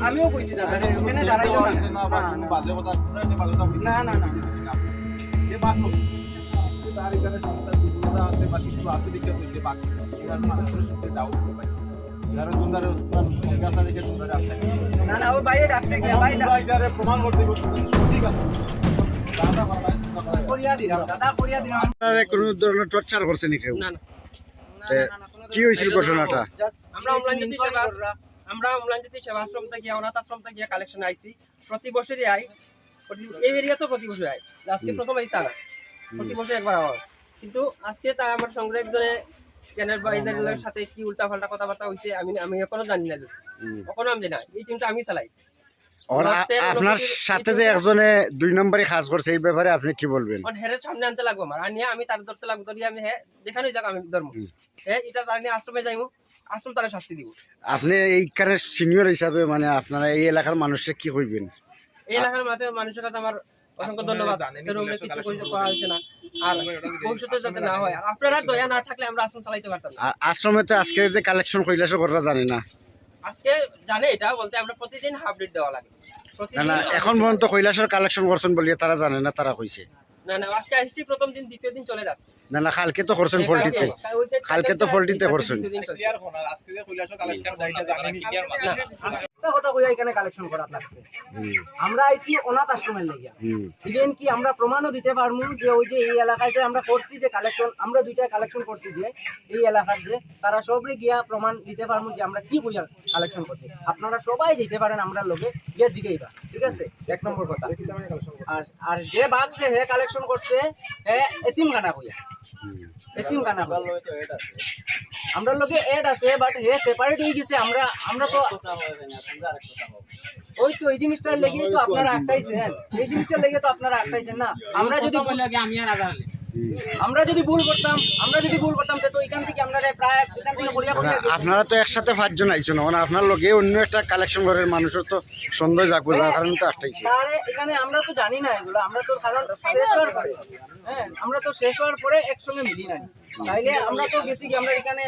আমিও কইছি দাদা এখানে দাঁড়াইতো না বাজে কথা না না না সে বাদ করবে তার এখানে সংস্থার দুর্বলতা আছে বা কিছু আছে দেখে হইছে বাক্স এর মানুষের মধ্যে ডাউট হবে ভাই যারা তোমরা সংজ্ঞাটা দেখে তোমরা আসলে না না ও বাইরে ডাকছে কি ভাই এটারে প্রমাণ করতে ঠিক আছে দাদা করিয়া দিলাম দাদা করিয়া দিলাম আপনারা কোন ধরনের টর্চার করছেন কেউ না না কি হয়েছিল ঘটনাটা? আমরা অমলানজ্যোতি সেবা আশ্রম থেকে অনাথ আশ্রম থেকে কালেকশন আইছি প্রতি বছরই আই এই এরিয়া তো প্রতি বছর আই আজকে প্রথম এই তারা প্রতি বছর একবার হয় কিন্তু আজকে তারা আমার সঙ্গে একজনে ক্যানের বাইদের সাথে কি উল্টা পাল্টা কথাবার্তা হয়েছে আমি এখনো জানি না এখনো আমি জানি না এই টিমটা আমি চালাই আপনার সাথে যে একজনে 2 নম্বরে কাজ করছে এই ব্যাপারে আপনি কি বলবেন? হেরের সামনে আনতে লাগবো আমার আর নিয়ে আমি তার ধরতে লাগবো ধরি আমি হ্যাঁ যেখানে যাক আমি ধর্ম হ্যাঁ এটা তার নিয়ে আশ্রমে যাইবো আশ্রম তারা শাস্তি দিব। আপনি এইখানে সিনিয়র হিসাবে মানে আপনারা এই এলাকার মানুষকে কি কইবেন? এই এলাকার মানুষের কাছে আমার অসংখ্য ধন্যবাদ এরকম কিছু করা হয়েছে না আর ভবিষ্যতে যাতে না হয় আপনারা দয়া না থাকলে আমরা আশ্রম চালাইতে পারতাম না। আশ্রমে তো আজকে যে কালেকশন কৈলাস করা জানি না আজকে জানে এটা বলতে আমরা প্রতিদিন হাফ ডেট দেওয়া লাগে না এখন পর্যন্ত কৈলাসের কালেকশন করছেন বলিয়ে তারা জানে না তারা কইছে না না আজকে আসছি প্রথম দিন দ্বিতীয় দিন চলে যাচ্ছে না না কালকে তো করছেন ফল্টিতে কালকে তো ফল্টিতে করছেন ক্লিয়ার হন আর আজকে যে কইলাছো কালেকশন দাইটা জানেনি একটা কথা কইয়া এখানে কালেকশন করা লাগছে আমরা আইছি অনাথ আশ্রমের লাগিয়া ইভেন কি আমরা প্রমাণও দিতে পারমু যে ওই যে এই এলাকায় যে আমরা করছি যে কালেকশন আমরা দুইটা কালেকশন করছি যে এই এলাকার যে তারা সবরে গিয়া প্রমাণ দিতে পারমু যে আমরা কি কইয়া কালেকশন করছি আপনারা সবাই দিতে পারেন আমরা লগে গিয়া জিগাইবা ঠিক আছে এক নম্বর কথা আর যে বাক্সে হে কালেকশন করছে হে এতিমখানা কইয়া এতিমখানা আমরা লোকে এড আছে বাট হে সেপারেট হয়ে গেছে আমরা তো ওই তো এই জিনিসটার লেগে তো আপনারা আটকাইছেন এই জিনিসটার লেগে তো আপনারা আটকাইছেন না আমরা যদি ভুল করতাম তো এখান থেকে আমরা প্রায় এখান থেকে করিয়া আপনারা তো একসাথে 5 জন আইছেন না আপনার লগে অন্য একটা কালেকশন করার মানুষের তো সন্দেহ জাগবে যার কারণে তো আটকাইছে আরে এখানে আমরা তো জানি না এগুলো আমরা তো কারণ শেষ হওয়ার পরে আমরা তো শেষ হওয়ার পরে একসঙ্গে মিলি নাই তাইলে আমরা তো গেছি কি আমরা এখানে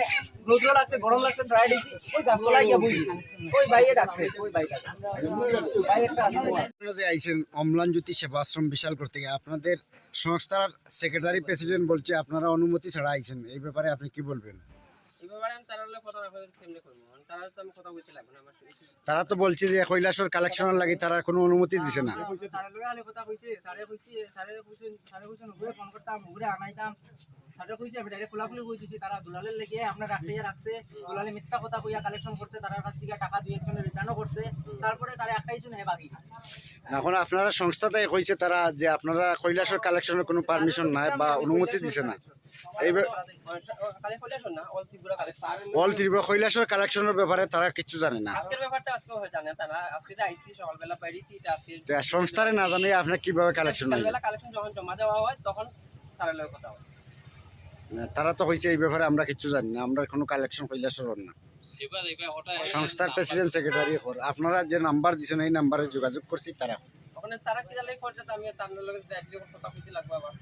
রোদ লাগছে গরম লাগছে ড্রাই দিছি ওই গাছতলায় গিয়া বই গেছি ওই বাইরে ডাকছে ওই বাইটা ভাই একটা আপনারা যে আইছেন অম্লানজ্যোতি সেবা আশ্রম বিশাল করতে গিয়ে আপনাদের সংস্থার সেক্রেটারি প্রেসিডেন্ট বলছে আপনারা অনুমতি ছাড়া আইছেন এই ব্যাপারে আপনি কি বলবেন? এই ব্যাপারে আমি তার হলে কথা না কেমনে করব তারা তো আমি কথা বলতে লাগবে না আমার তারা তো বলছে যে কৈলাসর কালেকশনের লাগি তারা কোনো অনুমতি দিছে না সারা লগে আলে কথা কইছে সারে কইছে উপরে ফোন করতাম উপরে আনাইতাম সারে কইছে আমি ডাইরেক্ট খোলাখুলি কই দিছি তারা দুলালের লেগে আপনার রাখছে দুলালে মিথ্যা কথা কইয়া কালেকশন করছে তার কাছ থেকে টাকা দুই একজনের রিটার্নও করছে তারপরে তারা একটাই শুনে বাকি এখন আপনারা সংস্থাতে কইছে তারা যে আপনারা কৈলাসর কালেকশনের কোনো পারমিশন নাই বা অনুমতি দিছে না এই কালেকশন না অল ত্রিপুরা কৈলাসর কালেকশনের ব্যাপারে তারা কিছু জানে না আজকের ব্যাপারটা আজকে হয় জানে তারা আজকে যে আইসি সকালবেলা পাইছি এটা আজকে সংস্থারে না জানে আপনি কিভাবে কালেকশন নাই সকালবেলা কালেকশন যখন জমা দেওয়া হয় তখন তারা লগে কথা হয় তারা তো কইছে এই ব্যাপারে আমরা কিছু জানি না আমরা কোনো কালেকশন কৈলাসর না সংস্থার প্রেসিডেন্ট সেক্রেটারি আপনারা যে নাম্বার দিছেন এই নাম্বারে যোগাযোগ করছি তারা ওখানে তারা কি জানলে করছে আমি তার লগে কথা কইতে লাগবে আবার